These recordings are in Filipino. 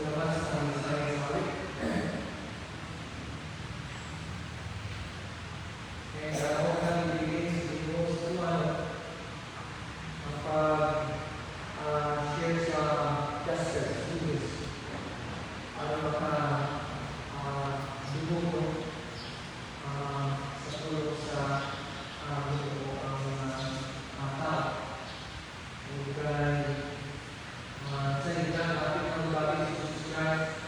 labas ng isang mali. And ako lang begins because share sa justice, justice. Para siguro sa tulog sa ang tao. Sa ilan natin ang bagay sa Jesus Christ.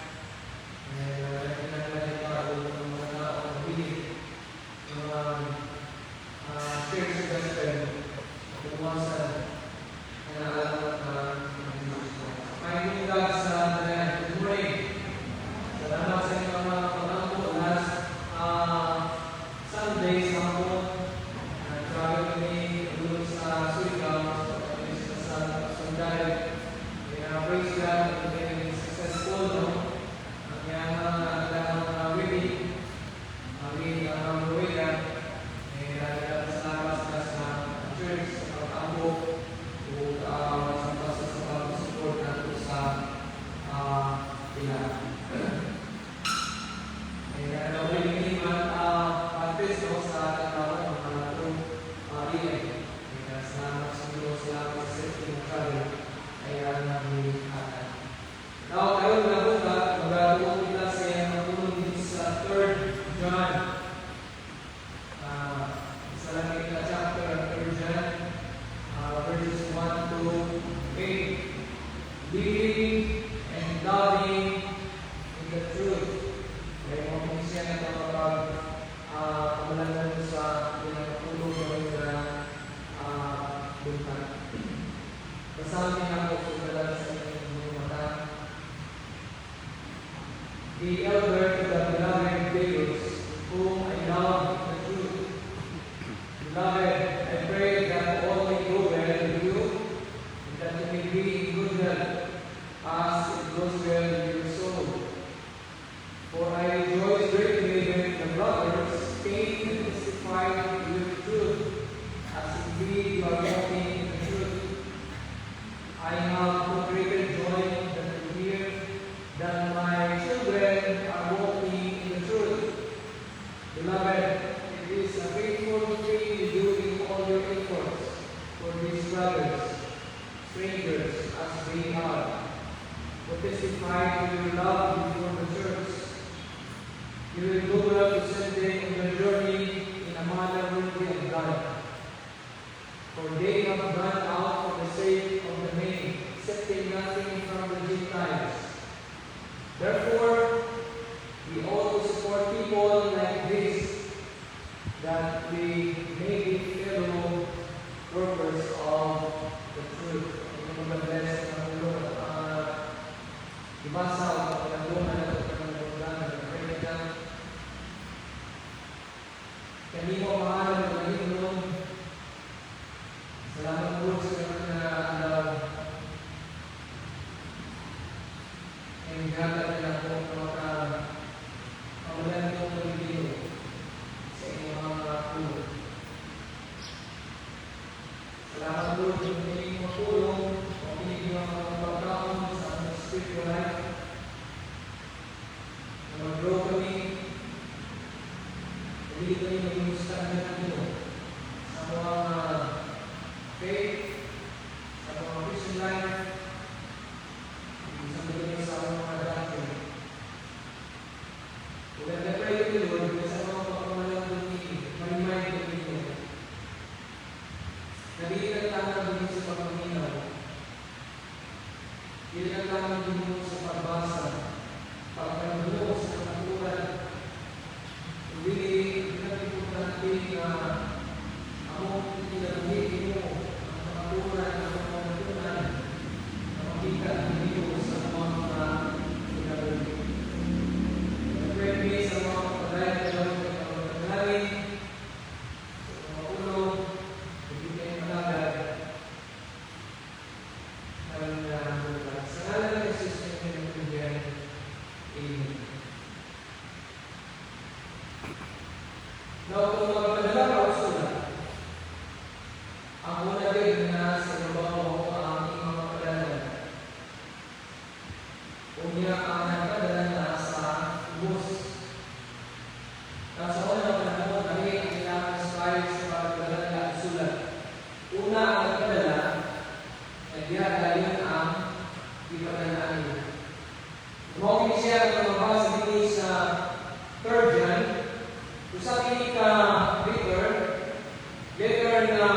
Praise God, we've been successful, no? Ang yan ang wedding, ang wedding, salamat sa church, sa pagkakambok, sa pag-support natin sa ilan. Wedding practice sa tawag ng mga itong ilan. Salamat sa Diyos, salamat sa safety ng travel. Kaya nag-iatan. Now, kayo na buka, magagawa kita sa natulong dito sa 3rd John. Isa lang kita chapter ng 3rd John, verses 1 to 8. Believing and loving in the truth. Kaya mo siya na kapag kamalan sa pinatulong na buka. Kasama niya ako sugalan sa inyong mata. The elder to the beloved Deus, whom I love in the truth. Beloved, I pray that all may go well with you, and that you may be in good health, as it goes well with your soul. For I rejoice greatly when the brothers came and testified to your truth, as indeed you are walking in the truth. I have no greater joy than to hear that my children are walking in the truth. Beloved, it is a faithful thing you do in all your efforts for these brothers, strangers as they are, to testify to your love before the church. You will do well to send them on their journey in a manner worthy of God. For they have gone out for the sake of the name, accepting nothing from the Gentiles. Therefore, we ought to support people like this, that we may be fellow workers of the truth. Mag-bless ng Lord. Ibasa o pagkakalungan at pagkakalungan. Pray na kanino mahalan ng Panginoon. Salamat po sa mga araw. And gagawin na po pamalan po ng video sa inyong mga pulo. Salamat po sa inyong mga tulong, pakinig ng mga pagkaon sa aming spiritual life. Na mag-grow kami, hindi kami maging standard nito sa mga faith, sa mga Christian life, isang bagay sa mga dati. Kung nag-pray ko Lord, sa mga pagkamalang ma-remind ko ninyo, na di nagtanong din sa pagpaminaw, di nagtanong din sa pagbasa, pagkanulo sa katulad, hindi natin po natin Unya ang nagpadala na sa bus. Sa unang panahon, kami ang kailangan scribes para padala na sulat. Una ang nagpadala, diya galing ang ipadalaan niya. Mawagin siya ng mabasa din sa 3rd John, usap ini ka letter na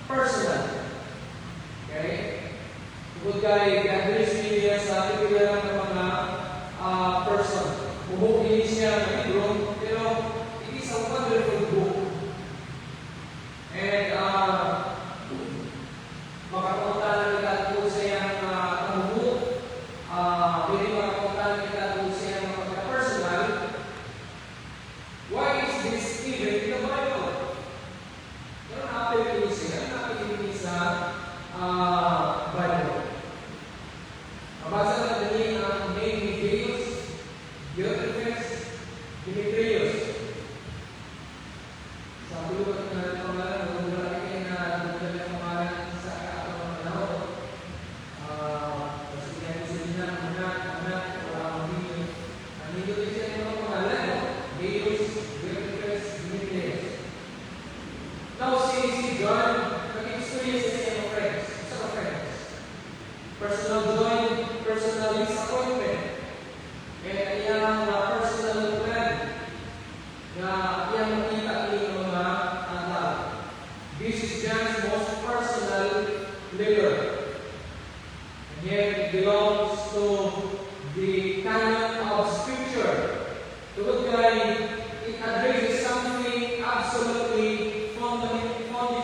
personal. Okay? Tungkol kay address niya sa pipilaran ng mga person. Bumukili siya ng libro, pero it is a wonderful book. And makapunta na kita po sa iyang kamuhu. Pwede makapunta na kita po sa iyang mga personal. Why is this given in the Bible? Pero napilitin sa Bible. Mabasa na din ang name ni Deus, Diotrephes, Demetrius. Sa pulutan na pangalan, wala kayo na pangalan sa kaatong panahon. Kasi kaya sila anak, wala dito. Nandito din siya yung mga pangalan, Deus, Diotrephes, Demetrius. Now, si John, nag-experience siya ng friends. Sa friends. Personal joy, personal disappointment. And iyang personal plan na iyang makita ni mga tao. This is John's most personal letter. And yet it belongs to the canon of Scripture. Tugod kay it addresses something absolutely foundational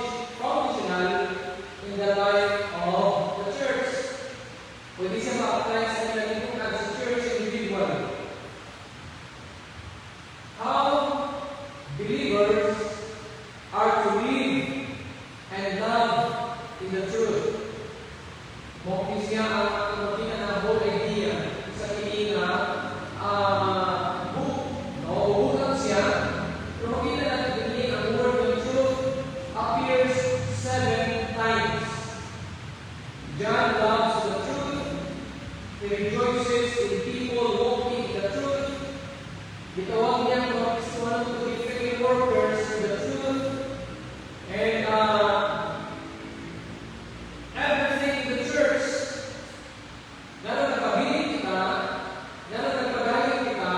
in the life of the church. Pwede siya ma-apply sa kanilang as a church individual. How believers are to live and love in the truth. Mungkin siya ang makikita na whole idea sa kinilang book. Nauubukan siya. Pero makita natin din ang word of truth appears 7 times. John loves the truth. He rejoices in people walking in the truth. Gitawag niya mga Kristiyanon to be faithful workers in the truth. And everything in the church, lalo nagpabiling kita, lalo nagpagaling kita,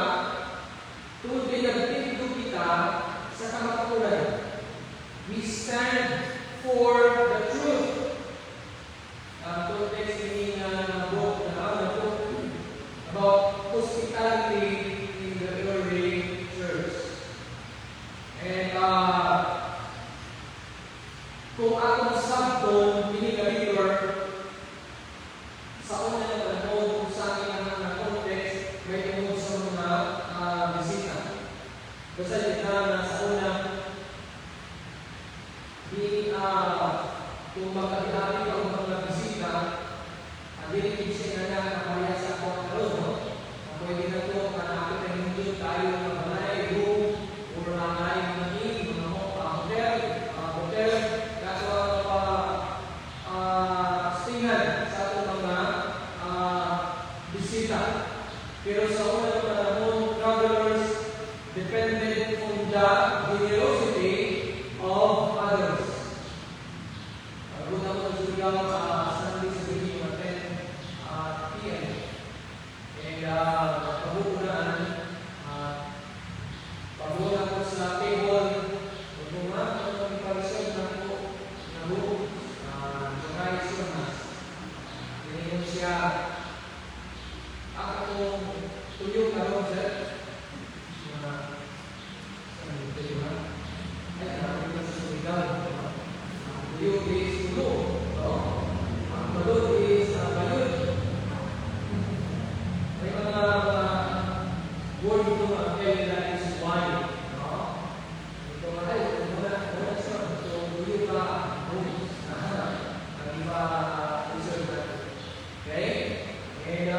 tungkol pinagpinto kita sa kamatulan. We stand for the truth. Context ini book about hospitality in the early church. And kung akong sabton pinigalitor sa una na panahon kung sa akin ang context may tungkol sa mga bisita. Basta kita na sa una kung magkakilapit ang mga bisita, ang dinitid siya na nakakaya sa akong karoon, pwede na ito, kanakit na hindi tayo ng malay, room, or malay, mga hotel, kaso stingan sa itong mga bisita. Pero sa una ng panahon, travelers depended on the generosity of others. Punta ko sa Surigao Sunday sa Bini, 10 p.m. And pabukunan, pabukunan ko sa table, pagbukunan ko ng iparisyon na po, na buo, July Sumas. Tinignan siya, akong tuyong karoon siya, saan ito yun ha? Ay, namin sa Surigao. Tuyong is tulo. Ang balot is bayot. May mga word ito ang kaya na is wine. Ito nga ay, wala siya. Ito tuyo ka, rooms. Ang iba reserve natin. Okay? And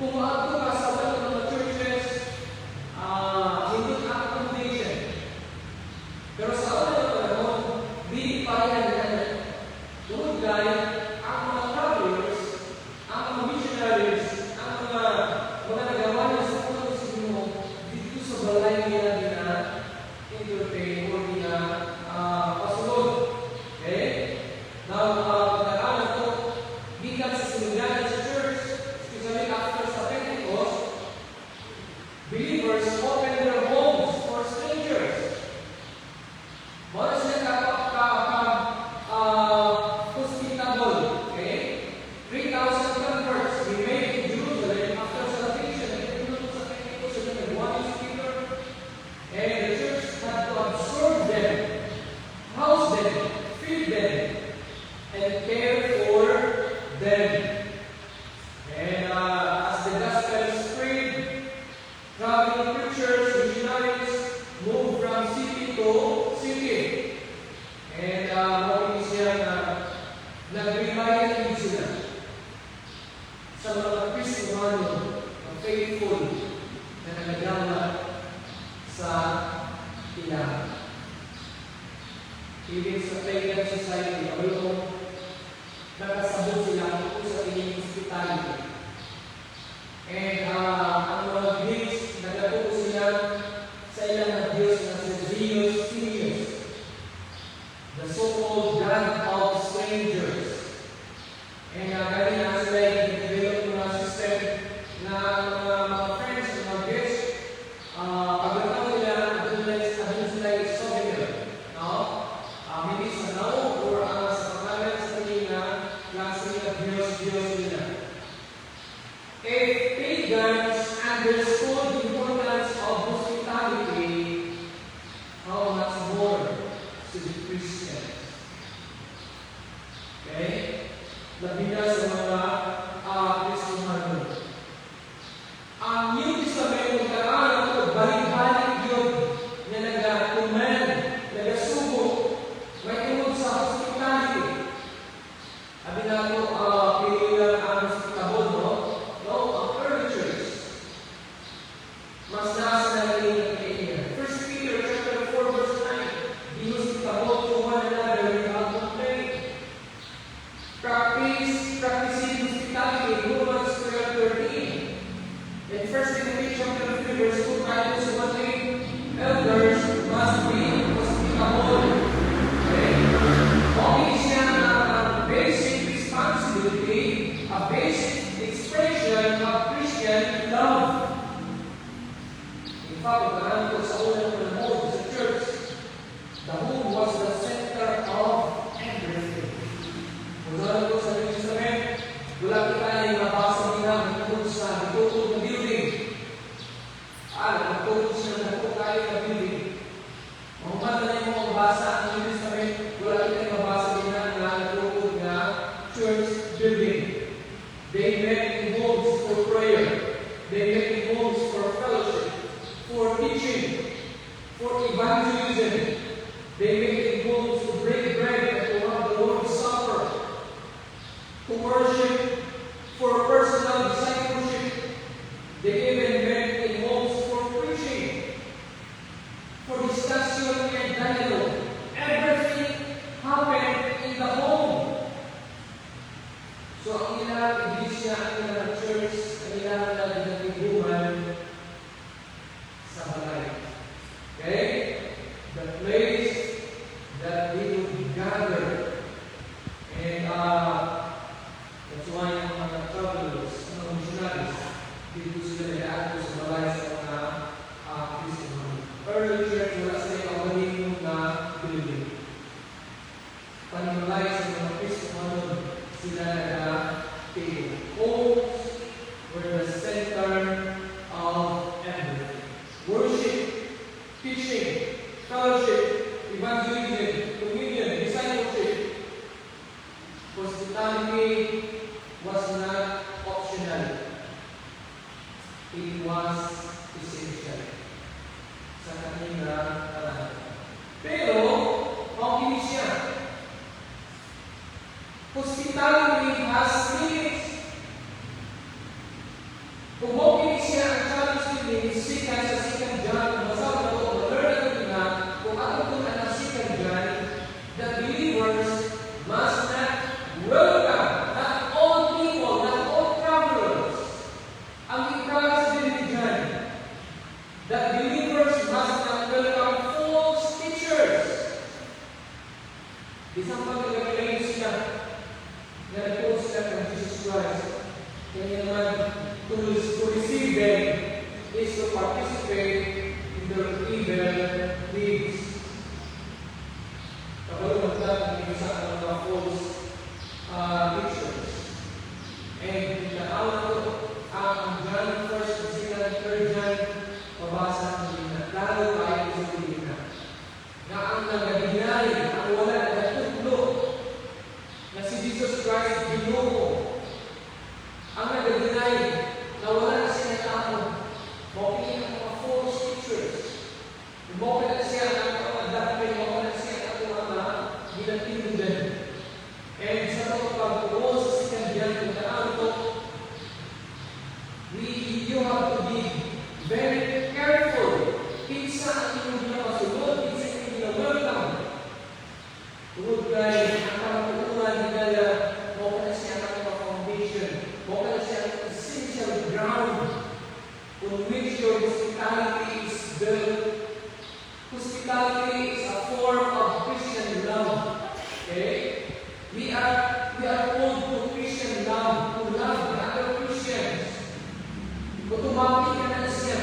kung maato ka sa wala mga churches, hindi ka accommodation. Pero sa wala di payagan tungkol ang mga travelers, ang mga sa mga Kristiyano na faithful na nagagawa sa ilang. Even sa pagan society, although nakasabot sila kung sa inyong hospitality. And ang mga Greeks, nagatuko sila sa ilang na Diyos na si Zeus Sirius, the so-called God of strangers. And gano'n na sila yung develop ng system na mga friends, mga guests, pagkataw nila, adun sila yung souvenir. No? Hindi sa naong or sa pangalan sa kanina, klase nila Diyos nila. If pagans understood the importance of hospitality, how much more to the Christians? Okay? Labi na sa mga Kristiyano. Ang New Testament ng karaan ito, balik-balik yun na nag-command, nag-subo, may tungkol sa hospitality. Sabi na ito, pilihan ang hospital, no? No, ang early church. Mas nasa na rin ang kailangan. 1 Peter chapter 4 verse 9, be hospitable to one another without complaint. Practicing hospitality, Romans 12:13. In 1 Timothy chapter 3 verse 2, Titus 1:8, elders must be hospitable. Okay? Okay siya ang basic responsibility, a basic expression of Christian love. In fact, parang ito sa unang panahon sa church, the home was the center of everything. Kung saan ito sa New Testament, wala kita yung nabasa nila tungkol sa ditutod na building. Nagtutod sila na po tayo na building. Mahumanda na yung mga mabasa ang New Testament, wala kita yung mabasa nila na nagtutod na church building. They met in homes for prayer. They met in homes for fellowship, for teaching, for evangelism. They met in homes to break bread and to have the Lord's Supper, to worship, for personal discipleship. They even met in homes for preaching, for discussion and dialogue. Everything happened in the home. So ang ilang iglesia, ang ilang church, ang ilang nagtitiguan sa balay. Okay? The place that we would gather. And that's why ang mga travelers, mga missionaries, dito sila nag-aato sa balay sa mga Kristiyano. Early church, wala sila kawaling na building. Panimalay sa mga Kristiyano, sila nag-aato. Homes were the center of everything. Worship, teaching, fellowship, evangelism, communion, discipleship. Hospitality was not optional. It was essential sa kanila talaga. Pero, okay siya. Hospitality has limits. Kung okay siya ang challenge limits, sikat sa second John, masawa ito, learn na kung ano kung ang second John, the believers must not welcome not all people, not all travelers. Ang ikalas din dyan, that believers must not welcome false teachers. Isang pagkakalayin sila na nagtuon sila ng Jesus Christ. Kaya naman, to receive them is to participate in their evil deeds. Kapag magdaan ng isa ang mga false teachers. And pinaawan ko ang John 1, 2, 3 John, mabasa ng Lina. Lalo tayo sa Lina. Na ang nagahinay, ang wala na tutlo, na si Jesus Christ Ginoo. Ang nagahinay, na wala na siya tao. Maukin ang mga false teachers. Maukin na siya ang mga doctrine, maukin na siya ang mga ginatindan. And sa mga pagpuo sa sikandiyan kung ito, on which your hospitality is built. Hospitality is a form of Christian love. Okay? We are called to Christian love, to love the other Christians. Automatic ka na siya.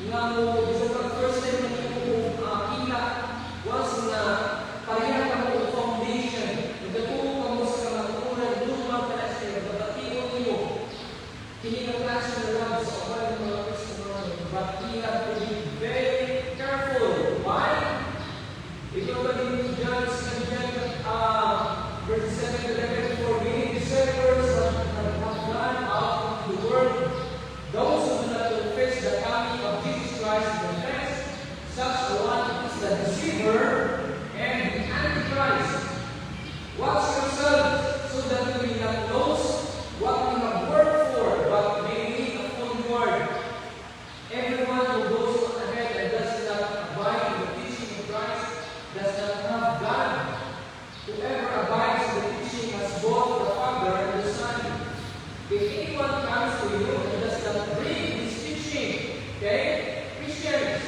Nga mo, isa pa first time na kita, once na pareha ka mo foundation, nagatuo ka mo sa natutunan, lumang ka na siya, batatiwan mo. Hindi ka klase na love sa obay ng mga Christian, but we have to be very careful. Why? Ito ba din John 7, verse 7 to 11, for being disciples that have gone out of the world, those who do not confess the coming of Jesus Christ in the flesh, such a one is the deceiver and the antichrist. Watch yourselves so that you may not lose what you have worked for, but may live upon the word. Everyone who goes ahead and does not abide in the teaching of Christ does not have God. Whoever abides in the teaching has both the Father and the Son. If anyone comes to you and does not bring this teaching, okay, Christians,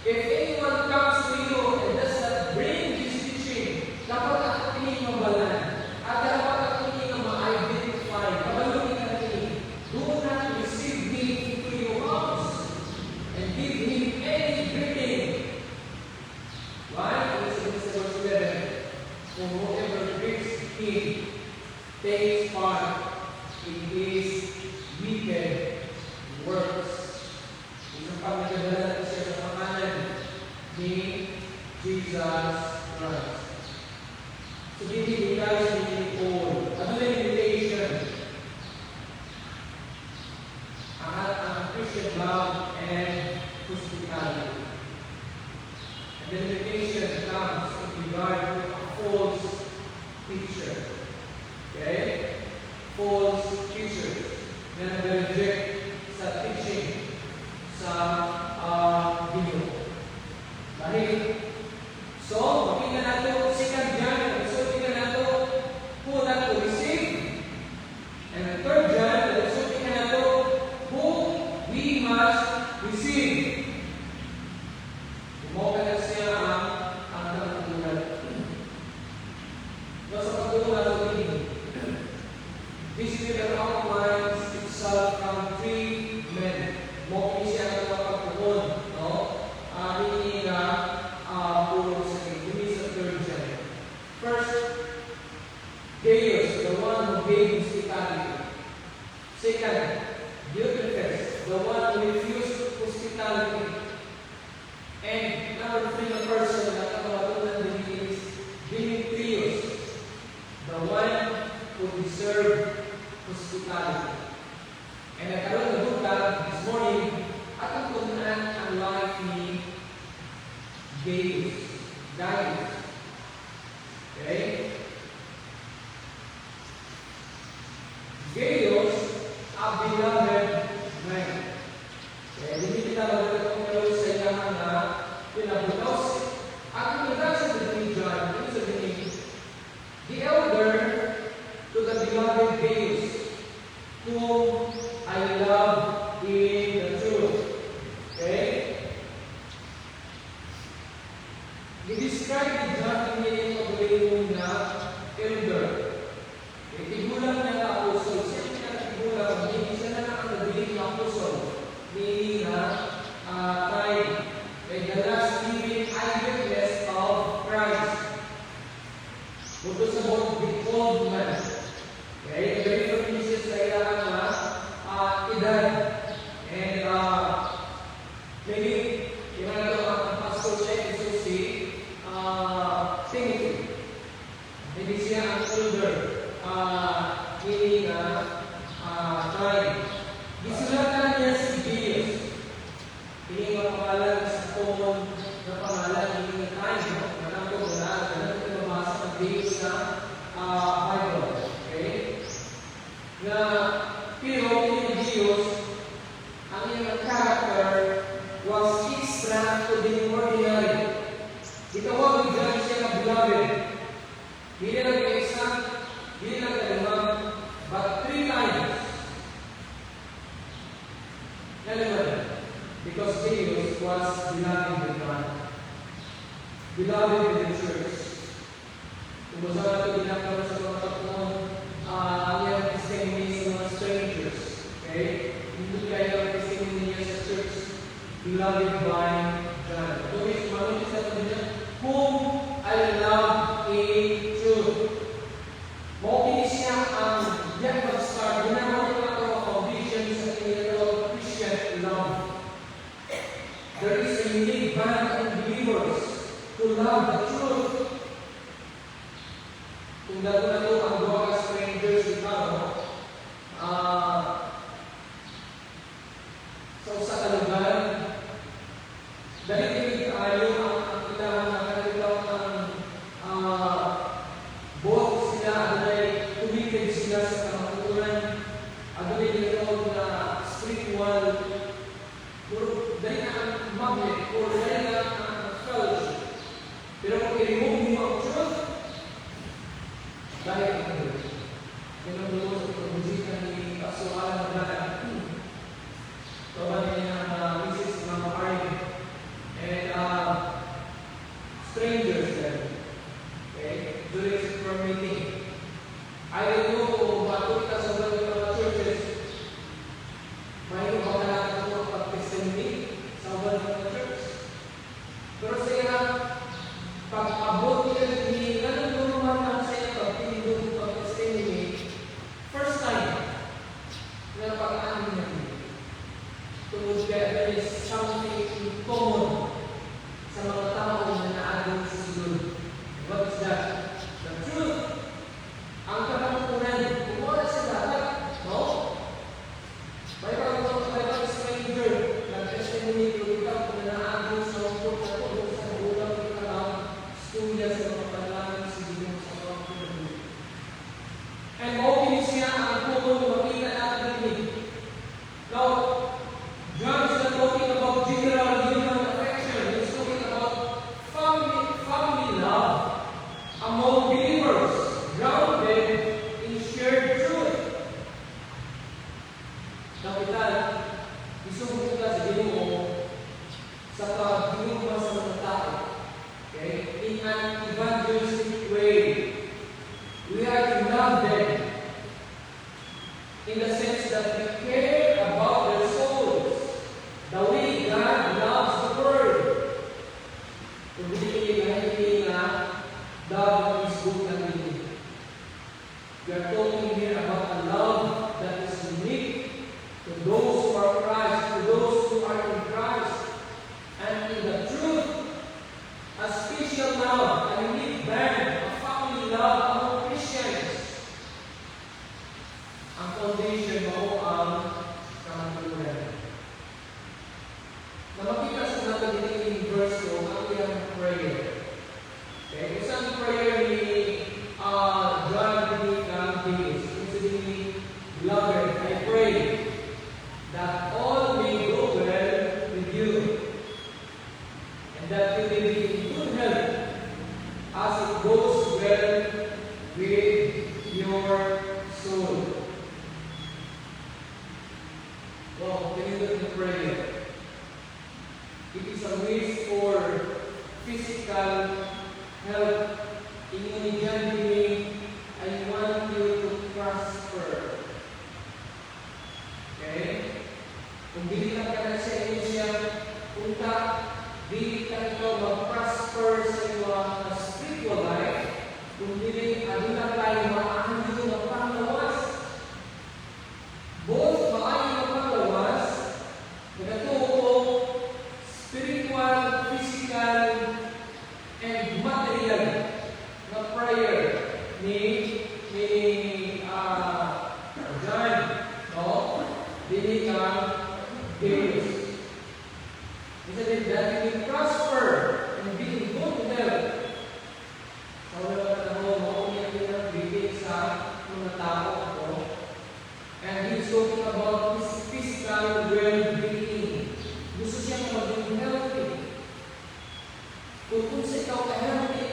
if anyone comes to you and does not bring this teaching, dapat ako tingin mabalan at dapat ako tingin ma-identify, mabalunin ka tingin. Do not receive me into your house and give him any greeting. Why? It's in verse 11. For whoever greets him takes part in his wicked works. Isang pagkakadala natin siya sa pangalan ni Jesus Christ. So, hindi tayo sa Paul. Ano na invitation? Ang Christian love and hospitality. And the invitation comes in regard to a false teacher. Okay? False teachers na nag-reject sa teaching sa Ginoo. Dahil, so, makita nato, second John, so tingnan nato, who not to receive. And the third John, so tingnan nato, whom we must receive. Bumawa na siya ang pagtutunan. No, sa pagtutunan nato din, this letter outlines itself from three men. Mokli siya ng mga pagtutunan, no? Hindi na puro sa third John. First, Gaius, the one who gave hospitality. Second, Diotrephes, the one who refused hospitality. And number three, the person na kamatunan din is Demetrius, the one who deserved hospitality. And nagkaroon na duda this morning at ang tunan ang life ni Gaius. Okay? Gaius, a beloved man. Kaya hindi kita magkakaroon sa ilang na pinabutos. At ang nagkasa sa John, the elder to the beloved Gaius, whom I love in the truth. Okay? I-describe ni John ang niyang pagkalimong na elder. Itigulang niya na apostol. Siya niya na tigulang. Hindi siya na ang nabiling na apostol. Meaning na time. Kaya the last living eyewitness of Christ. Buto sa the old man. Okay? Very familiar sa ilang na edad. And maybe yung ang pastor siya is si Timothy. Hindi siya ang elder. Meaning time. Gisulatan niya si Gaius. Hindi pangalan sa common na pangalan hindi na time. Manang ko na ganun mabasa ng Gaius sa Bible. Okay? Na pero ni Gaius, ang iyang character was extra to the ordinary. Itawag ni John siya na beloved. Hindi lang isa, hindi lang kalimang, but 3 times. because Gaius was beloved with God, beloved with the church. Kung gusto natin ginagawa sa mga tatlong yung testimony sa mga strangers, okay? Hindi kayo ang testimony niya sa church, beloved by God. So, manong isa ito niya, whom I love in truth. Makinis niya ang yan mag-start. Ginagawa niya ito ang foundation sa kanilang Christian love. There is a unique band of believers who love the truth. Kung dito na ito ang mga strangers ito, sa kalugan, dahil tayo ang kailangan na kanilang both sila ay committed sila sa kamaturan, ay ginagawa na spiritual, dahil na ang magnet o dahil na ang fellowship. Pero kung i-remove mo ang truth, dahil ang truth. Ganun doon sa pag-musika ni Pasualan na dahil. Tawagan niya ang Mrs. Mama Arne and strangers there. Okay? During the prayer meeting. I don't know kung bago kita sa mga churches, mayroon ba kailangan ito ang pag-testimony sa mga church. Pero sa iya, pag-abot nila ni naman ang sa iyo pag-pinindong pag-testimony, first time na pag-aanin natin. Tungkol kaya there is something in common sa mga tao na naagong sa sunod. What is that? The truth. Ang katapunan, kung wala sa lahat, no? May pag stranger, nag-testimony to ikaw kung naagong sa ukot na tulong sa ulang ikaw, stuya sa mga panlaman sa Diyos sa mga pinagulong. And okay siya ang common na makita natin din. Now, John is not talking about general human affection. He's talking about family love among believers, grounded in shared truth. Kapitan, isubok ka sa Ginoo sa pagdulugma sa mga tao. Okay? In an evangelistic way. We are to love them in the sense that we care about their souls. The way God loves the world. Kung hindi na love is good na hindi. We are talking here about a love that is unique to those who are Christ, to those who are in Christ. And in the truth, a special love, a unique band, a family love among Christians. Ang foundation mo ang kamatulan. Na makita sa natin dito in verse 2, ang iyang prayer. Okay? Isang prayer ni John Davis. Considering, beloved, I pray that all may go well with you, and that you may be in good health as it goes well with your soul. Well, can you look at the prayer? It is a wish for physical health. Inunigan din, I want you to prosper. Okay? Kung bilitan ka na sa inyo siya, punta, bilitan ito mag-prosper sa iyo spiritual life, kung hindi, ano na tayo maaano ng panglawas. Both maaano ng panglawas, nagatuo spiritual, physical, and material na prayer ni John, no? Dili ka Deus. He said that you will prosper and be in good health. Sa wala ka na mo, makunin ko ng bibig sa mga tao ko. And he's talking about his physical well-being. Gusto siya maging healthy. Kung sa ikaw ka-healthy,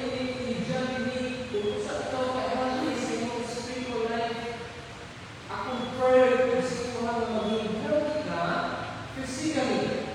kung sa ikaw ka-healthy sa iyong spiritual life, akong prayer kung sa ikaw na maging healthy ka physically,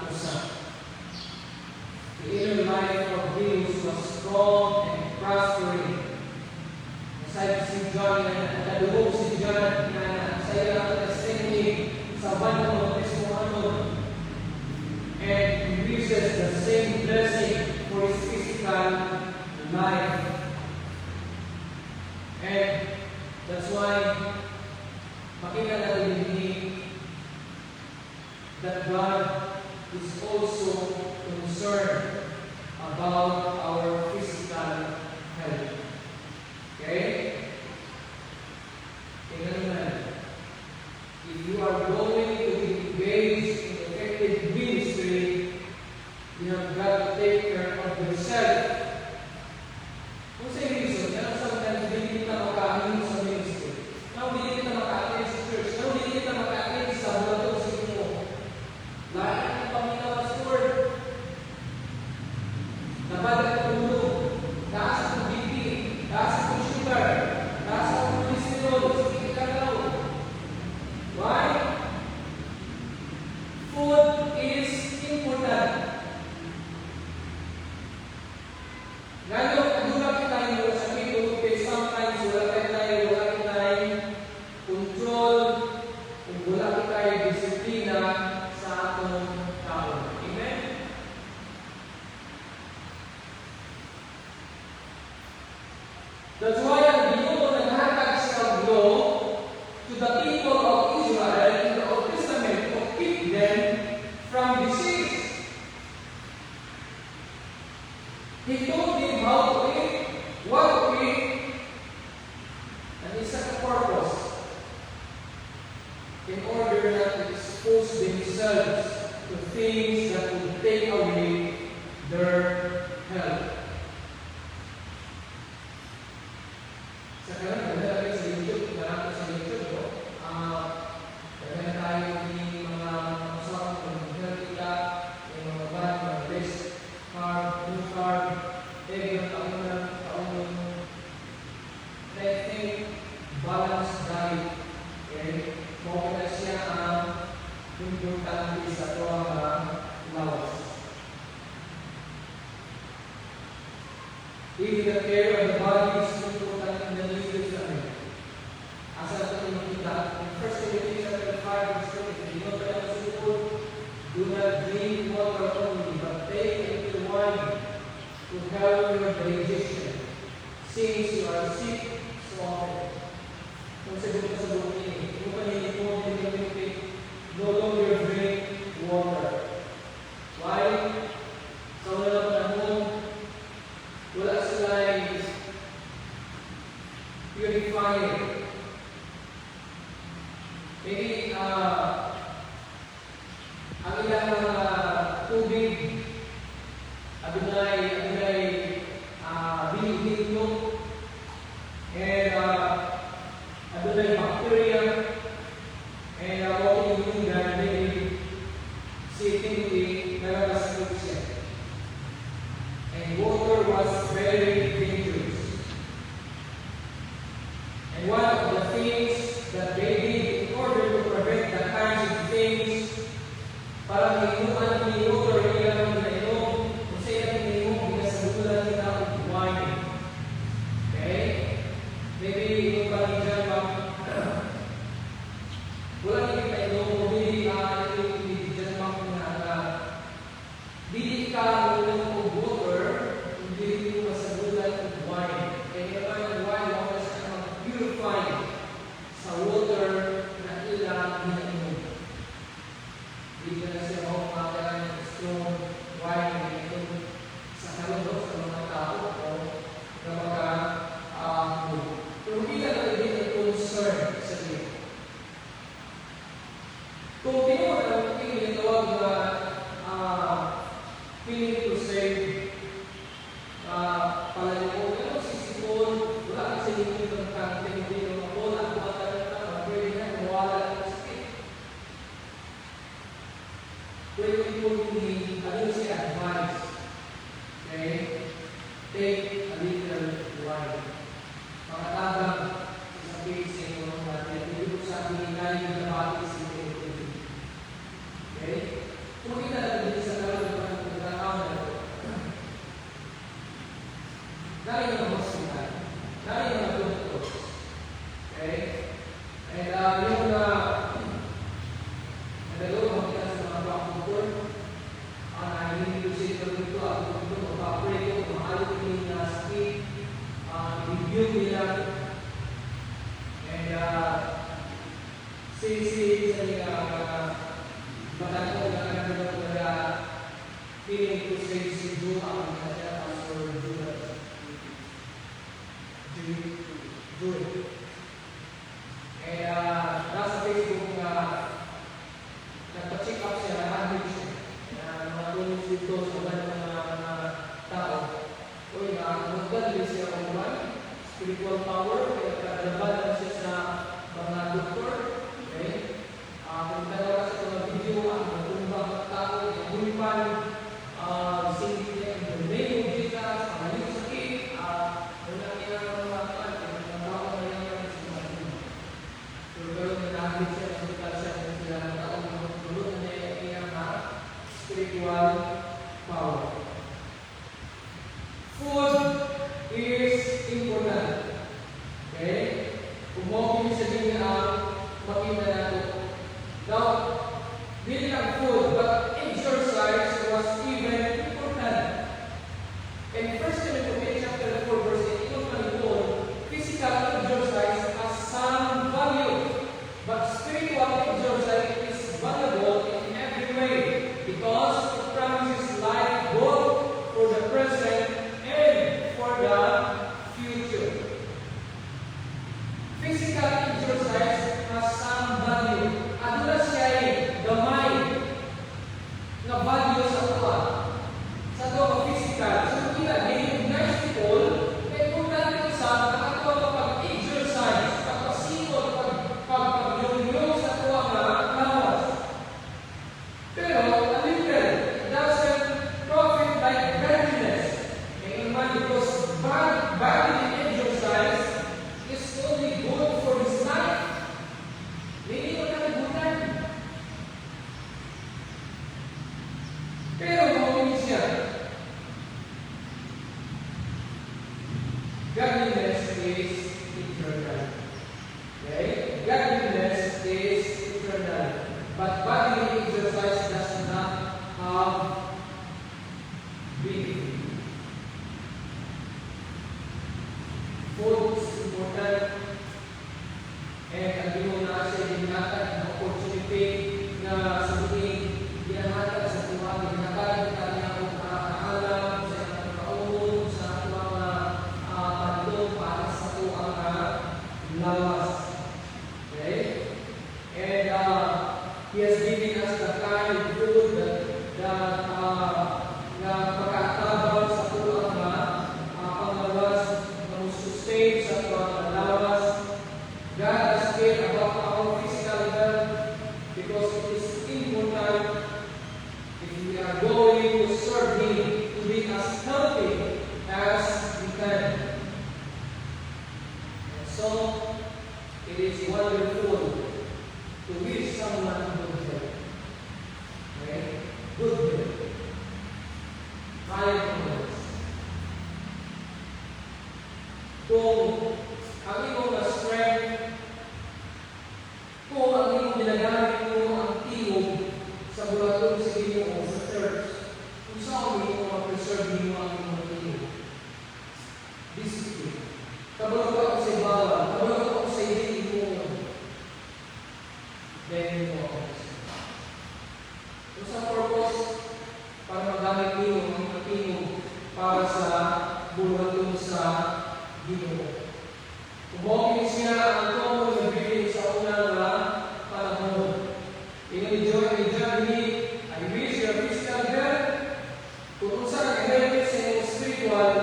usa. The inner life of Jesus was strong and prospering. Aside si John na nadulog si John na saya ang testimony sa banong testimony and increases the same blessing for his physical life. And that's why makita natin din that God is also concerned about our physical health. Okay? Tingnan naman. If you are going to be engaged in effective ministry, you have got to take care of yourself. Kung sa reason, kaya sometimes hindi kita makain sa ministry. Now, hindi kita makain sa church. Now, hindi kita makain sa bulatong sa inyo. Lahat ng Panginoon Pastor, nabalat ang ulo, taas ang BP, taas ang sugar, taas ang cholesterol, sige ka daw. Why? Food is important. Lalo, adulang tayo sa people, sometimes wala tayong control, kung wala tayong disiplina sa atong tao. Amen? That's why ang Ginoo naghatag sa law to the people of Israel in the Old Testament to keep them from disease. He told them how to eat, what to eat, and it's a purpose in order not to expose themselves to things that would take away their health. Sa kanan, ganda sa YouTube, marami sa YouTube, no? Ganda tayo ng mga usap, ng kita, yung mga bad, mga best carb, new carb, egg, taon I think, balanced diet. Okay? Kung na siya ang importante sa tuwang lawas. Even the care of the body is important in the leaders of it. Asa natin makita, in 1 Timothy chapter 5, verse 20, you know that the food, do not drink water only, but take a little wine to help your digestion, since you are sick so often. Kung sagot ka sa buong ini, kung paninipo, no longer drink water. Why? Sa unang panahon, wala silang purifying. Maybe, ang ilang mga tubig, adunay binihilo, and adunay bacteria, and walking in that maybe sitting in narabas siya. And water was very dangerous. And one of the things that they did in order to prevent the kinds of things, parang inuman ni water, ilang minainom, kung sa'yo ang minainom, pinasagulan nila ang wine. Okay? Maybe yung parang dyan, wala nang minainom, hindi dyan na hindi ka minainom ng water, hindi mo masagulan ng wine. Kaya naman ang wine, wala siya mag-purify sa water na ilang minainom. Hindi na siya makakagalan ng strong wine na ito sa kalundok sa mga tao o na mga pero hindi na tayo din ang concern sa iyo. Kung tinuwa na yung tawag na feeling to save, palalimot, ano sisipon, wala ka sa inyo ng kanting, hindi ng ako, nakabata na, pwede na, mawala ng sakit. Pwede po hindi, ano siya advice, okay? Take a little wine. Makatabang sa sakit sa inyo ng natin, hindi po sa akin inay yung nabati sa inyo. Okay? Kung makita natin feeling to say si Jude ang kanya Pastor Jude. Eh, nasa Facebook nagpa-check up siya, na-admit siya. Mga tulis dito sa mga tao. Uy, magdali siya ang spiritual power, kaya kadalaban siya sa mga doktor. Okay? Kung talaga sa mga video, ang natumbang ng tao, yung bulipan, singing niya in the name of Jesus, pangaling sakit, wala niya ang mga tao na yan sa mga tumbang. Pero gano'n na namin siya, nakita siya kung sila ng tao, tulungan niya yung spiritual power. Food is important. Okay? Umogin sa din ang makita natin. Now, hindi lang food, but exercise was even important. In 1 Timothy chapter 4, verse 8, physical exercise has some value, but spiritual exercise is valuable in every way because it promises life both for the present and for the future. Physical exercise has some value. Adula siya gamay na value sa tuwa. Sa tuwa physical. So, kita, recognize people na importante sa nakatuwa pag-exercise, pagpasikot, pag-yung sa tuwa na lawas. Pero, a little, it doesn't profit like godliness. Ngayon man, because bodily exercise is only good for this life. Hindi mo nakalimutan. Pero maulit siya. Godliness is eternal. Okay? Godliness is eternal. But bodily exercise does not have benefit. Food is important. And ang ginuna siya ginatag ng opportunity na sabihin, ginatag sa tuwa, ginatag ng kanya kung nakakaalam, sa kanyang kaunod, sa mga pandong para sa tuwang lawas. Okay? And He has given us the kind of food that pagkatabaw sa tuwang panglawas, na sustain sa tuwang lawas. God has cared about our physical health because it is important if we are going to serve Him to be as healthy as we can. And so, it is wonderful to wish someone good health. Okay? Good health. High confidence. Kung ang iyong strength, kung ang iyong ginagamit mo ang tingog sa bulatong sa Ginoo sa church, kung saan mo iyong ma-preserve mo ang iyong tingog. Discipline. Kabalog ako sa ibala, kabalog ako sa hindi mo. Then mo ako. Kung sa purpose, para magamit mo ang iyong tingog para sa bulatong sa Ginoo. Kumogin siya ang common na bibig sa unang panahon. I-enjoy ni I wish your physical health. Kung saan nag-help sa iyong spiritual,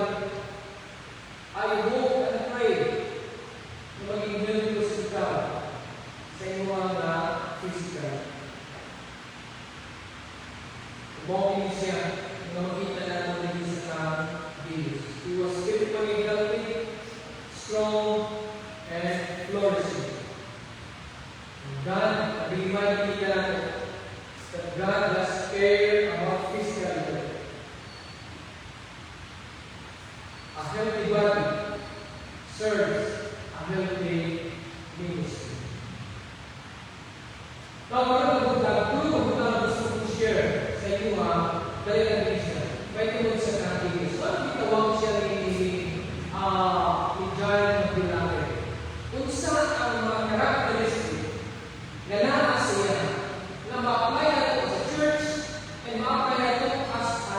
I hope and pray na maging healthy ka sa iyong mga physical. Kumogin siya na makita natin din sa videos. He was spiritually healthy, strong, and flourishing. God, remind me that God has cared about physical health. A healthy body serves a healthy ministry. Now, mga gusto kong share sa inyo dahil natin siya. May tunod sa natin. So, ang bitawag siya ni John Pilato. Kung saan ang mga characteristic na naasiya na ma-apply natin sa church and ma-apply natin as a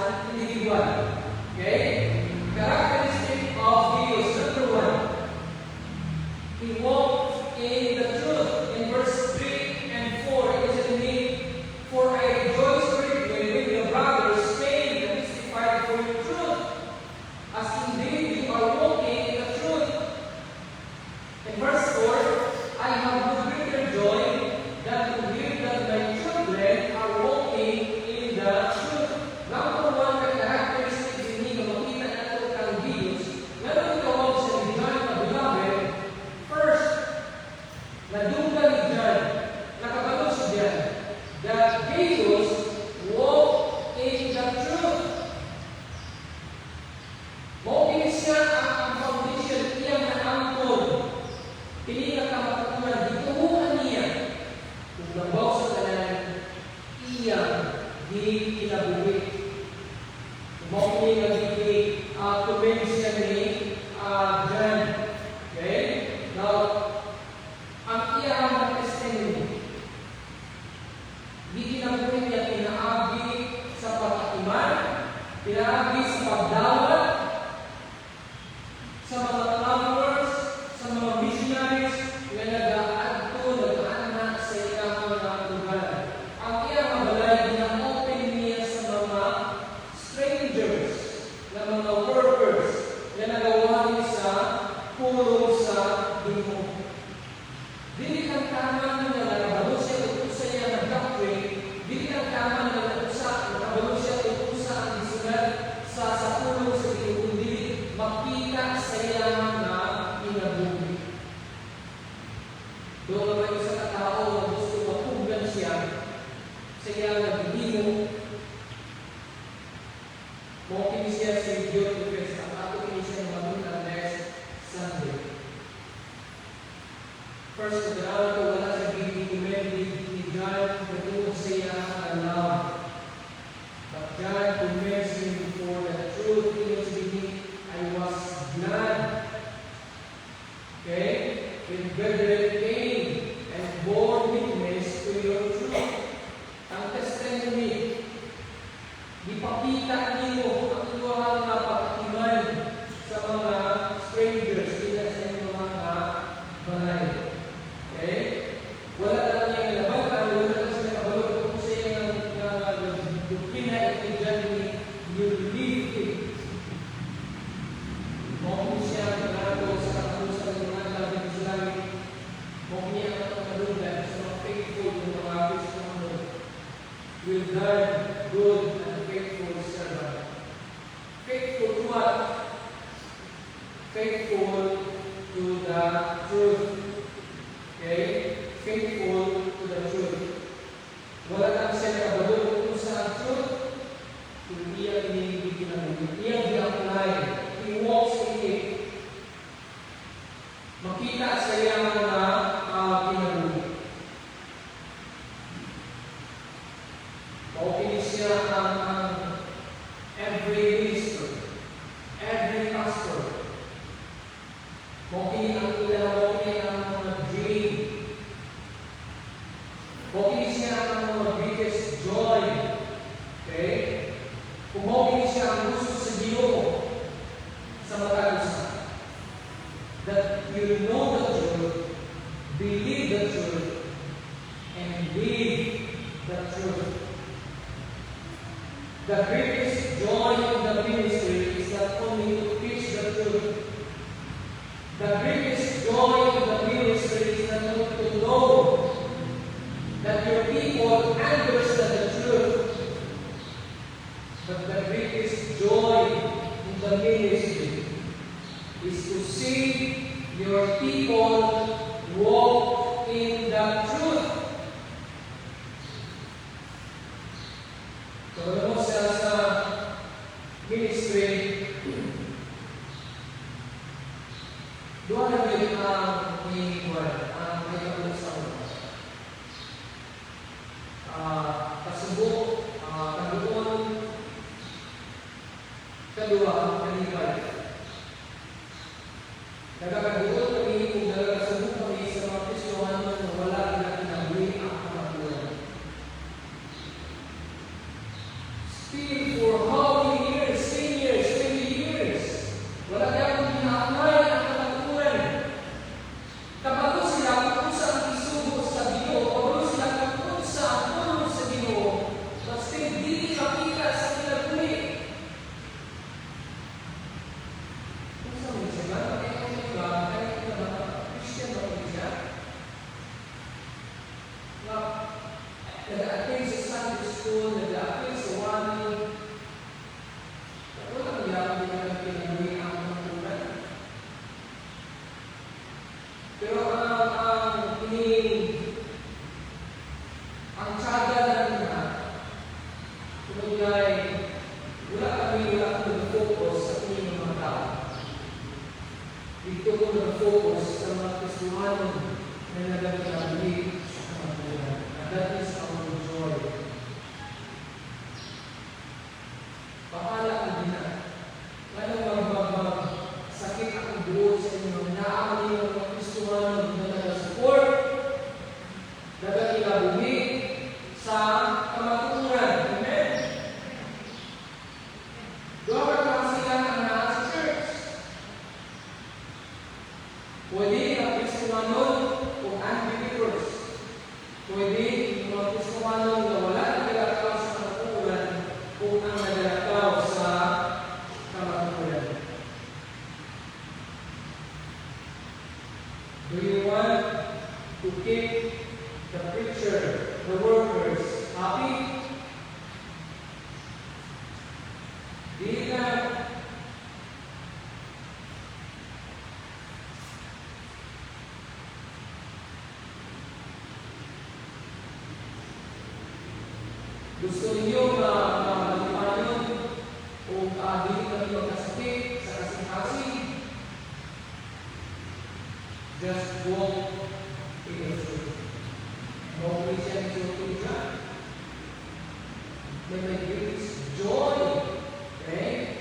Mo kini comment siya ni John. Okay? Now, ang iyang testimony, di kinabuhi niya pinaagi sa pag-iman, pinaagi sa pagdawat, sa mga followers, sa mga missionaries, na nag-aadto, nag-aanak sa ilang mga lugar. Ang iyang mabalay, gina-open niya sa mga strangers, na mga workers, na nagawa niya sa pulong sa dimo. Dili kang tama na nakabalo siya utusa niya ng doctrine, dili kang tama na nakabalo siya utusa ang isulat sa pulong sa dimo, kundi makita sa iyang na inabuhi. Doon naman isa ka tao na gusto mapugan siya sa iyang nagdino, mukha siya sa video to Christ, ang ato ini siya mamunta next Sunday. First, pagkakaroon ko wala sa bibig ni John, pagkakaroon siya ang love. But John commends him before the truth in his beginning, I was glad. Okay? When brethren came and bore witness to your truth. Ang testimony, ipakita niyo ang inyong mga pag-iman sa mga strangers, sila sa inyong mga balay. Okay? Wala lang yung labanan, wala lang sila kabalog kung siya yung pinaitigyan ni Ulysses. Kung siya nanato sa katapusan ng mga labing Islamic, kung niya ang kabalungan sa mga faithful ng mga Kristiano, will guard good and faithful servant. Faithful to what? Faithful to the truth. Okay? Faithful to the truth. Wala lang siya nakabalog kung sa truth, kung iya pinibigyan ng iya di-apply, he walks in it. Makita sa iyang mga pinabuhi. Maupili siya ang every minister, every pastor. Maupili ang ilang, maupili ang mga dream. Maupili siya ang mga biggest joy. Okay? Kung maupili siya ang gusto sa Ginoo sa matag-usa. That you know the truth, believe the truth, and live the truth. The greatest joy in the ministry is not only to preach the truth. The greatest joy in the ministry is not only to know that your people understand the truth, but the greatest joy in the ministry is to see your people walk in the truth. So, alam mo sa ministry, doon na rin ang may kapulisan. Kasubok, kaluon, kadua, kanibay. Nagkakaguon kami kung nagkakasubok kami sa mga Kristohan na wala na kinabuhi ang kamatulan. Still for how many years? 10 years, 20 years. Wala kayong pina-apply ang kamatulan. Kapag sila kung saan isugo sa Ginoo, kapag sila kung saan tulong sa Ginoo, but still di makita sa kinabuhi. Kung saan mo siya ba? Christian ba siya? Nag-attend sa Sunday school, nag-attend sa wani. Wala kang yaman din ang pinabuhi ang kamatulan. Pero ang tsaga lang na, kumagay, wala kami nag-focus sa piling ng mga tao. Dito ko nag-focus sa mga Kristohano na nagkakalit sa kamatulan. And that is our joy. Pahala ang Di lang gusto ninyo malipan yun o hindi na ninyo kasakit sa kasing-kasing, just walk in the truth. No Christian is okay dyan. May gives joy. Okay?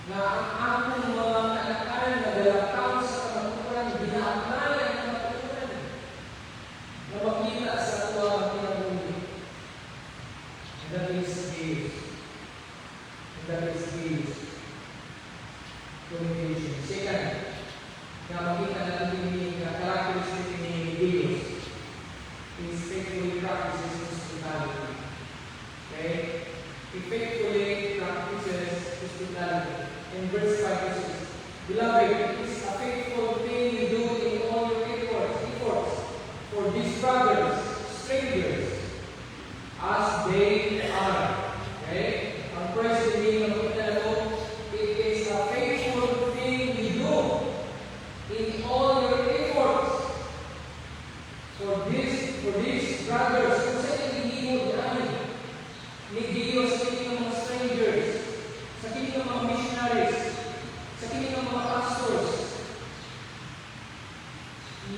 Na ang ating mga kalakaran na dalakaw sa kamaturan, dinaagnay ang kamaturan na makita sa tuwa pinagmuli. And that is gives. And that is gives. Communication. Second, na makita natin yung characteristic ni Dios is faithfully practices hospitality. Okay? He faithfully practices hospitality. In verse 5 to 6, Beloved, it is a faithful thing you do in all your efforts for these brothers, strangers, as they are. Okay? Ang first thing na makita mo, it is a faithful thing you do in all your efforts for these brothers kung sa inihimo namin ni Diyos sa kining mga strangers, sa kining mga missionaries, sa kining mga pastors.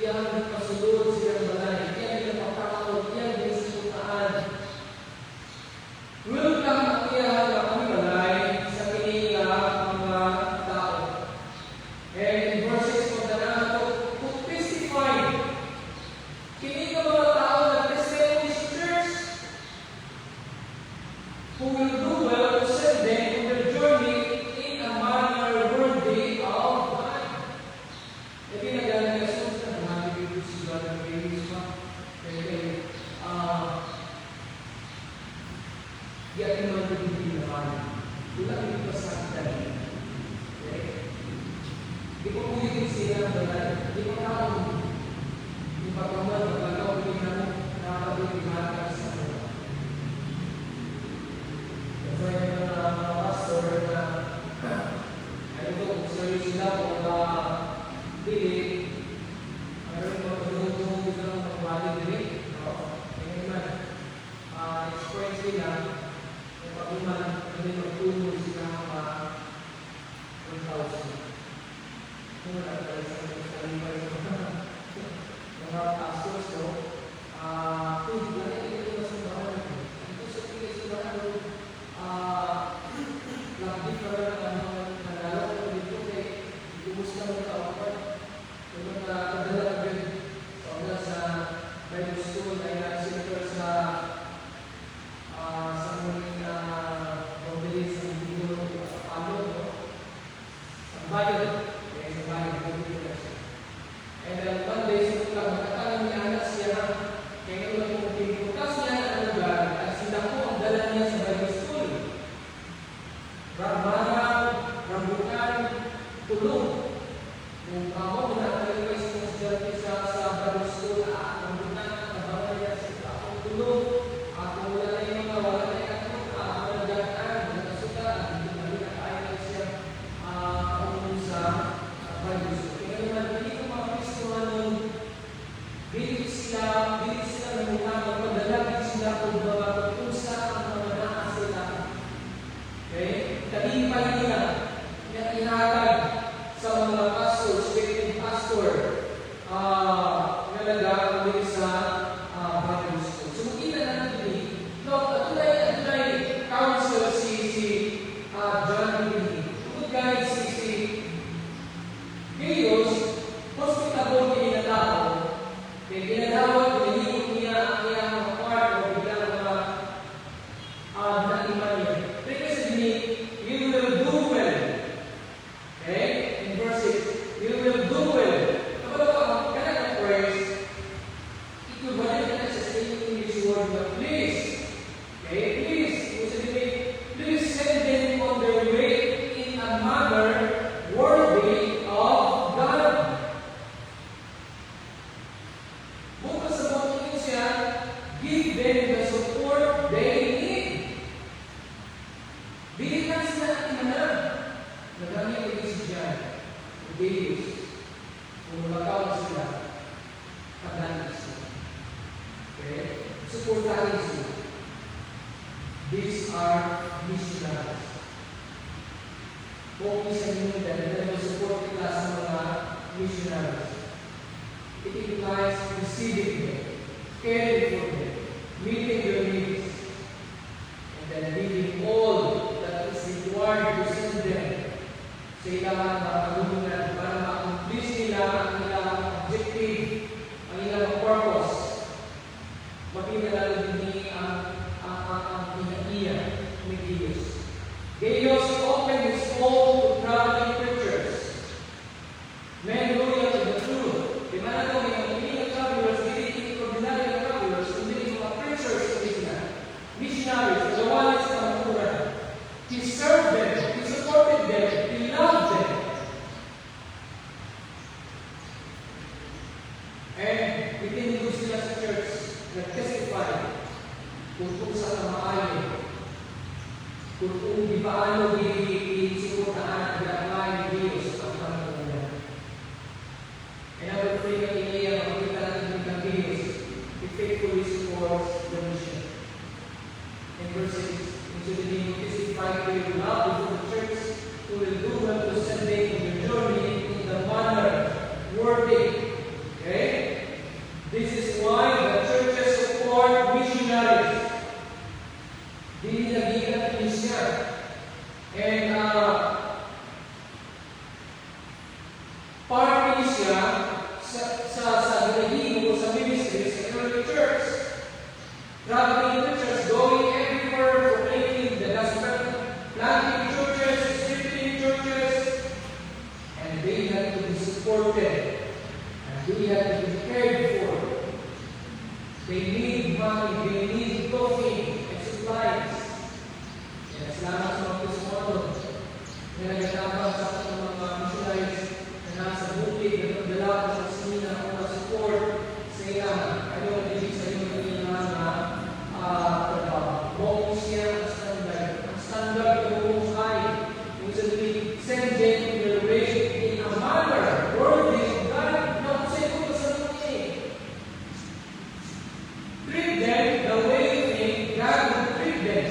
Iyang pasulod silang balay, iyang pinapakakot, iyang pinasimutaan. Welcome ang iyang kami balay sa kining mga tao. And in verses of the Nato, who testified, kining mga tao na testimony sa church, who will do well to send them on their journey in a manner worthy of God. Jadi nagana Jesus na nabi dito sa God ng Jesus pa. Kaya diyan naman din naman. Wala dito sa atin. Okay? Di ko puwede sila ng balay. Di ko tao. Yung pagkamal, pagkakaw, hindi na mo nakakabigimata sa mga. Kasi yung mga pastor na ano ko, kung sa'yo sila kung dili, ano yung mga tulong-tulong dito ng magbalik dili. Kaya naman, experience nila, yung pag-iman, hindi magtulong sila mga 1,000. Kung wala tayo sa kalibay mga pastors, no? Kung wala ito na sa bahan, ito sa pilis sa bahan, lakdi ka rin ang nalalaw ko dito kay gusto mo ka-offer. Kung nakadala ka rin sa Bible School ay sinitor sa muling pabilis ang video sa palo, no? Sa bayan, sa bayan, dito na siya. Christian, Deus, kung magkakaw sila, pagdating sila. Okay? Supportahin sila. These are missionaries. Kung isa nyo dahil support kita sa mga missionaries. It implies receiving them, caring for them, meeting their needs, and then giving all that is required to send them sa ilang pagulungan para ma-accomplish nila ang ilang objective, ang ilang purpose. Magpinalala din ang pinaiya ni Diyos. Diyos opened His home to traveling preachers, men loyal to the truth. Di mana daw may travelers, hindi ordinary travelers, hindi mga preachers sa Islam, missionaries, nagawalit sa kamukuran. He served them, He supported them, He loved them. And itinulog sila sa church, nag-testify kung sa kamaayon, kung di paano sinuportahan ang ginagawa ni Diyos ang pangalan. And I would pray na iniya makita natin ng Diyos, He faithfully supports the mission. In verse 6, into the name of testify to your love before the church, who will do well to send them on your journey in the manner worthy. Okay? This is why the churches support missionaries. Dili nagigat misya. And part siya sa hinahigo sa ministry sa early church. Traveling preachers going everywhere proclaiming the gospel, planting churches, distributing churches, and they had to be supported and they had to be cared for. They need money, they need clothing and supplies. Kaya salamat sa mga Kristono na nagtatapang sa ating mga missionaries na nasa bukid na pagdala sa kusina o support sa ilang. Ano ang ibig sa inyo ng ilang trabaho? Siya ang standard. Ang standard ng buong kain. Kung sabihin, send them to their way in a manner worthy of God. Not say kung sa mga treat them the way you think God would treat them.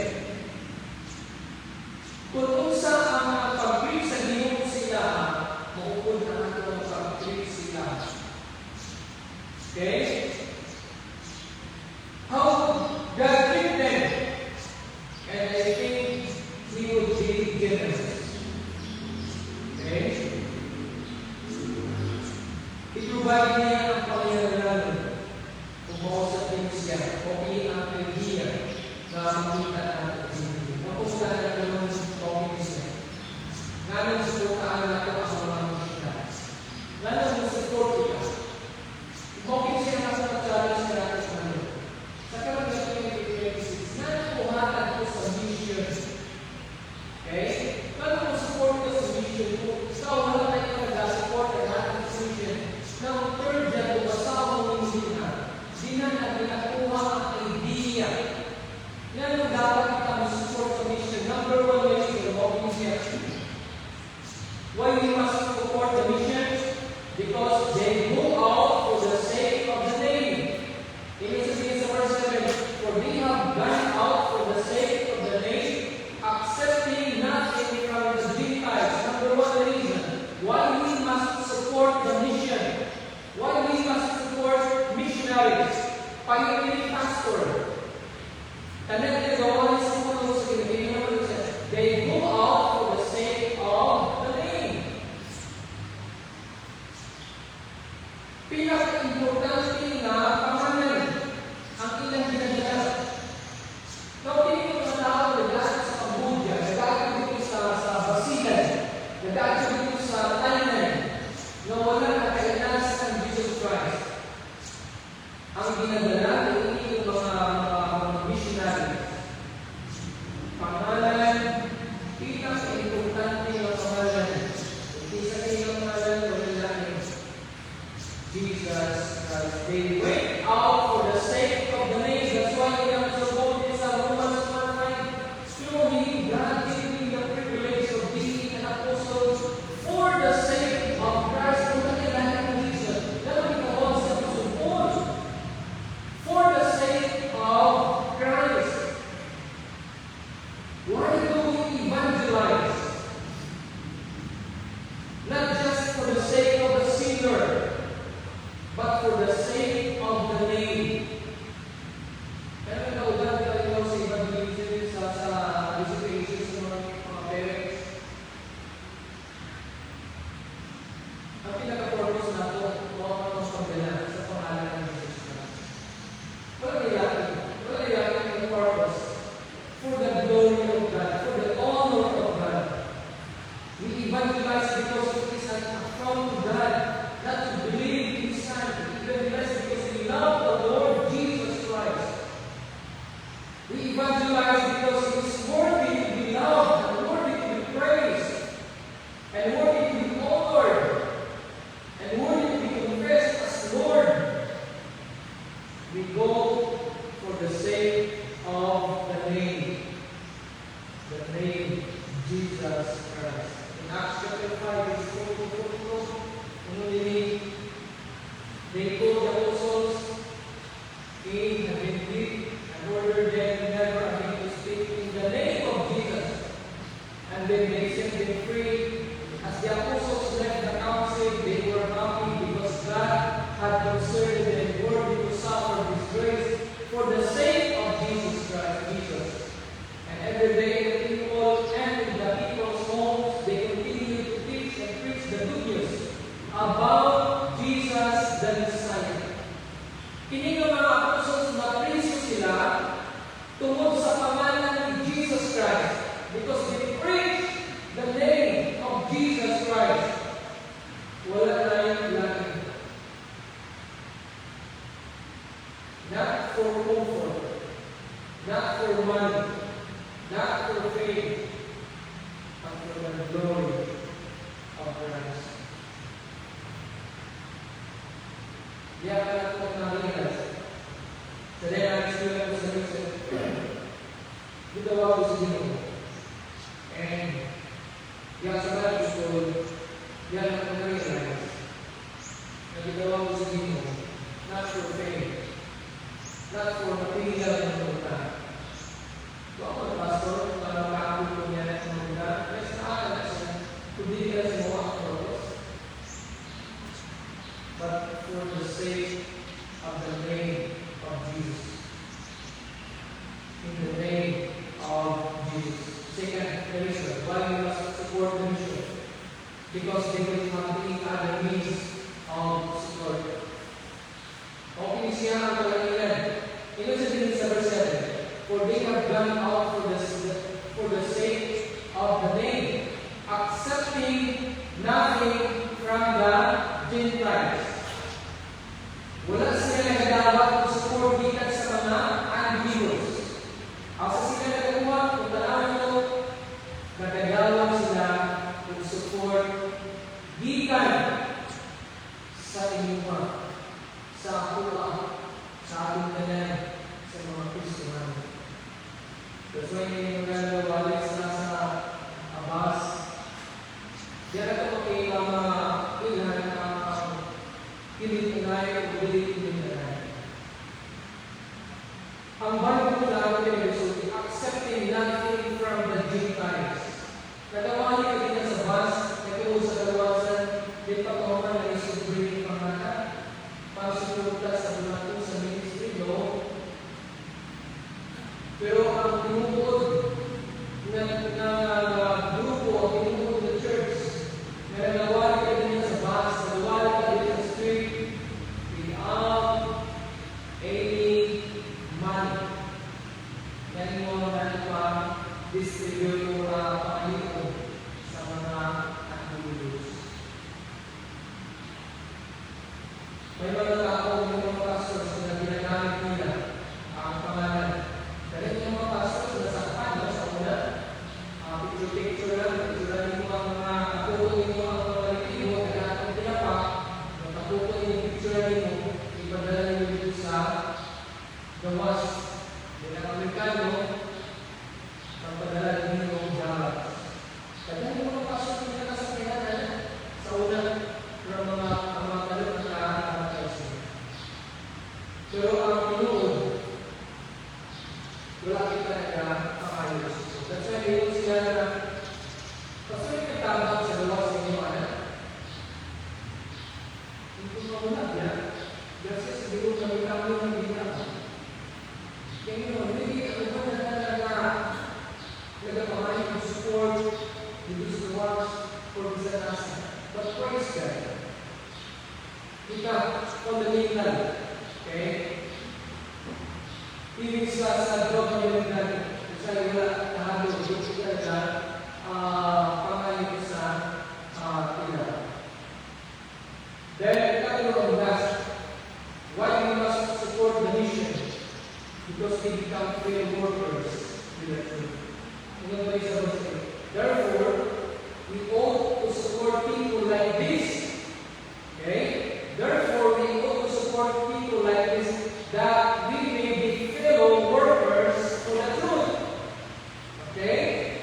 Kung unsa ang pag-treat sa Diyos sila, maupod na natin ang pag-treat sila. Okay? How God treat them? And I think He would be generous. Okay? I-provide niya ang pangyayari kung mausap din siya, okay ang idea na makita natin sa inyo. Napusta na naman okay siya. Ngayon supportaan natin ang mga missionaries. Ngayon support ika. Okay siya nasa challenge na natin sa mga. Sa karamihan ng 2026, ngayon pumatag ko sa mission. Okay? the name Jesus Christ. In Acts chapter 5, verse 4 to 42, they told the apostles, came and indeed and ordered them never again to speak in the name of Jesus. And then they set them free. As the apostles left the council, they were happy because God had considered them worthy to suffer disgrace for the sake of Jesus Christ, Jesus. And every day the people and the people's homes, they continued to teach and preach the good news about Jesus the Messiah. Kini ng mga apostles na priso sila tungkol sa pangalan ni Jesus Christ because they preach the name of Jesus Christ. Wala tayong lagi. Not for comfort, not for money, not for fame, but for the glory of Christ. Dia akan aku mengalihkan. Sedang sudah bersama kita waktu sini, and yang sebenarnya itu dia akan mengalihkan. Dan kita waktu sini, not for fame, not for material yang berguna. Kalau pastor kalau aku punya yang berguna, saya ada dia semua terus. But for the sake of the name of Jesus. In the name of Jesus. Second reason why we must support the mission. Because they will not be other means of support. Okay, siya ang kalanginan. Ito sabihin sa verse 7. For they have gone out for the sake of the name, accepting nothing from the Gentiles. Wala sila nagdawat kung support gikan sa mga unbelievers. Ang sa sila nagawa, kung talaan ito, nagdawat sila kung support gikan sa inyong sa kuha, sa ating tanan, sa mga Kristiyan. That's why yung mga wala sila sa abas. Diyan ito kay mga ilan Pilitinay o Pilitinay. Ang Bible na pinag-usapi, accepting nothing from the Gentiles. Nagawali ka din sa bus, nagkaroon sa kawasan, di pa kumakan na isubring pangata, para sumunta sa bumatong sa ministry, no? Pero ang tinukod na grupo, ang tinukod na church, na nagawali ka din sa bus, nagawali ka din sa street, without any money. Yan mo na pa distribute mo na pangalipo sa mga unbelievers. May mga tao, may mga pastors na ginagamit nila ang pangalan. Dahil yung mga pastors na sakpan sa una, picture lang, picture mo ang mga kapukuin mo ang mga libo, kaya tinapak, nakapukuin yung picture mo, ipadala nyo dito sa gawas. Bilang Amerikano, pagpadala nyo yung jahat. Kaya yung mga pastors na nakasakinan sa una, pero mga kalot na nakakasya. Pero ang pinuod, wala kita nakakayos. That's why yun sila na pasulit ka tabang sa gawa sa inyo, anak. Hindi ko mamunag yan. Kasi sa bigo kami kami ng bina. Kaya yun, hindi ka naman nagapamay ng support, hindi sa watch, for the nasa. But praise God. Ika, fundamental. Okay? Ibig sa drug yung natin. Kasi wala nahalo. Dito talaga pangalit sa tila. Then, ito last. Why we must support the mission? Because they become field workers with the truth. Therefore, we ought to support people like this. Okay? Therefore, we ought to support people like this that we may be fellow workers for the truth. Okay?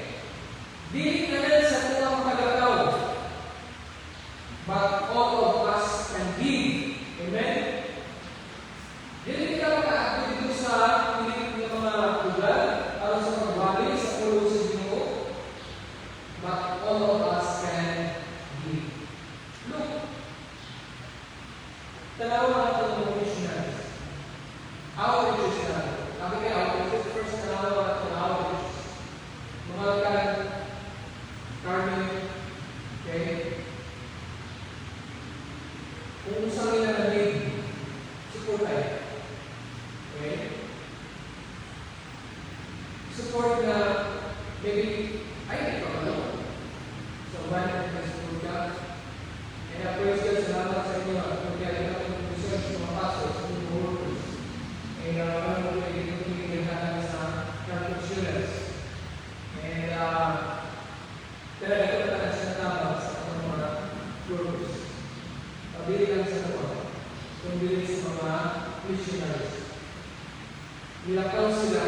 Malkan, Carmen, okay? Kung saan nila na-need, support tayo. Okay? Support na maybe, ay, ito ano? So, one of the support ka. And I praise God, salamat sa inyo at kaya itong research sa mga pastors, sa mga workers. And ano mo kayo dito pinigilhan sa health insurance. And talaga ito talaga sa natabas sa mga workers. Pabili lang sa nawa, pabili sa mga missionaries. Nilakaw sila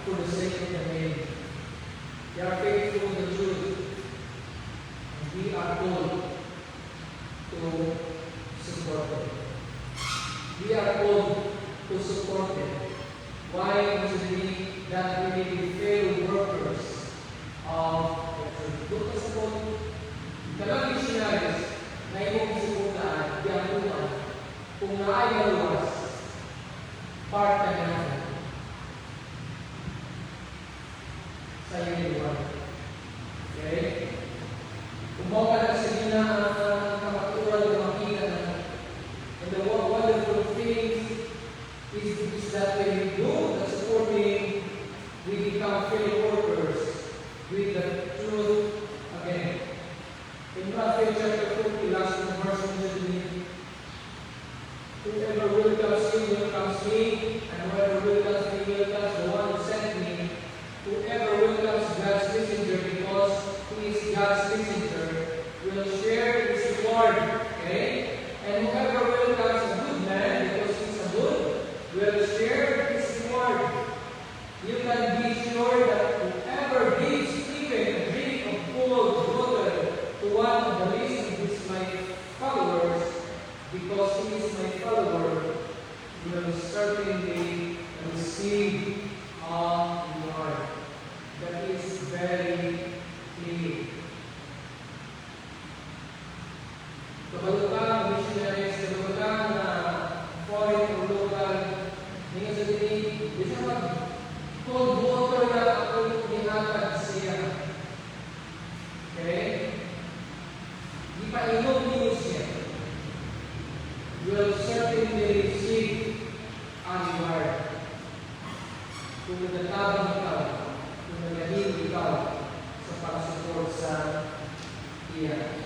for the sake of the name. They are faithful to the truth. And we are called to support them. We are called to support them. Why? Because we that we may be faithful workers of the truth. Look at support. Dalang missionaries na imong suportahan, di ang una, kung naay maluwas, part na natin sa iyo lugar. Okay? Kung ka na sa gina ang kapatural na makita na and the wonderful thing is that when we do the supporting, we become fellow workers with the truth again. In Matthew chapter 20, last verse, whoever welcomes me welcomes me, and whoever welcomes me welcomes the one who sent me. Whoever welcomes God's messenger because he is God's messenger will share his reward. Okay? And whoever welcomes a good man because he is a good will share his reward. You can be sure that whoever gives even a drink of cold water to one of the least of these my followers, because he is my follower, will certainly receive a reward. That is very clear. Kabalutan, missionaries, kabalutan na foreign or local, hindi sa dini, di sa mag-cold water na ako ginatag siya. Okay? Di pa inom niyo siya. Will certainly receive a reward. Kung nagtatabang ikaw, kung nagahing ikaw sa pag-support sa iya.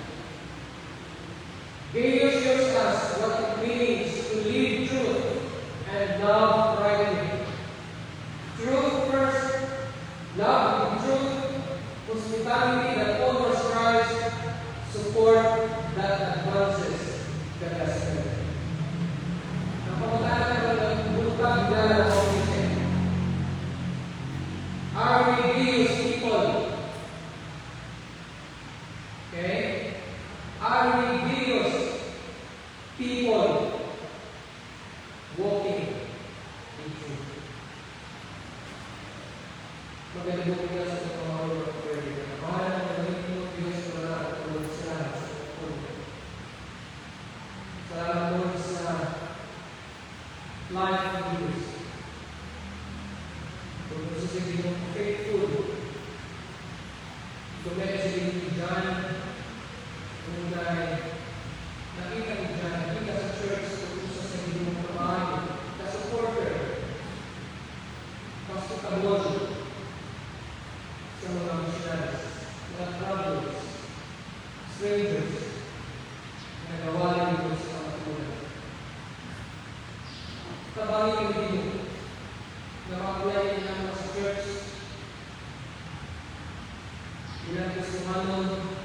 Gaius shows us what it means to live truth and love rightly. Truth first, love truth, hospitality that honors Christ, support that advances the gospel. Napamuntaan na ng bulutang dala ng office. Are we Gaius people? Okay? Are we Gaius people walking in truth? Magandang buhay ka sa mga Lord of prayer. Mahal na magandang mo Diyos na wala at tulad sa pagkakulit. Salamat Lord sa life of Jesus. Kung gusto siya din faithful, kung meron siya din ni John, kung nakita ni John, nakita sa church, kung gusto siya din yung pamahali, ka-supporter, pastor-kabol, sa mga missionaries, mga travelers, strangers, na nagawala dito sa pangatulan. Tabangin mo dito, na makakulay ng mga sa church, bilang Kristumanon,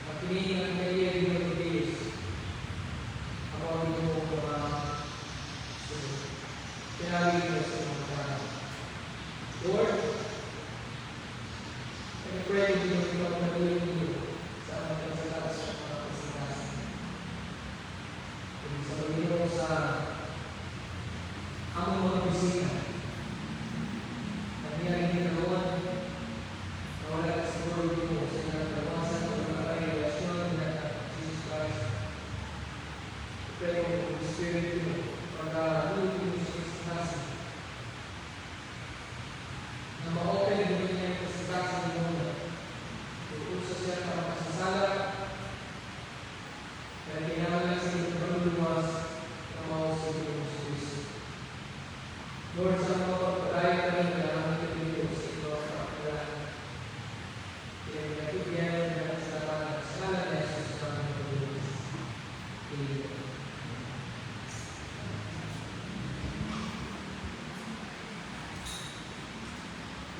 at pinigin ang kaya din ng Diyos. Ako ang ito mo mga pinagin mo sa mga karang. Lord, I pray that you will not patuloy niyo sa aming kasalanan sa mga kasalanan. Kung sa Panginoon sa aming mga bisita, at niya rin ginawa na wala ka siguro dito sa inyong kawasan o mga relasyon na Jesus Christ. Pero kung Spirit mo, pag-alunin mo sa Jesus Christ, na ma-open mo niya yung Lord, sa mga pagpalain kami na ang Pilipinas sa ito ang kapalaran. Kaya nagkikiyari na sa skala na Jesus sa mga Pilipinas. Amen.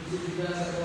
Isibigyan sa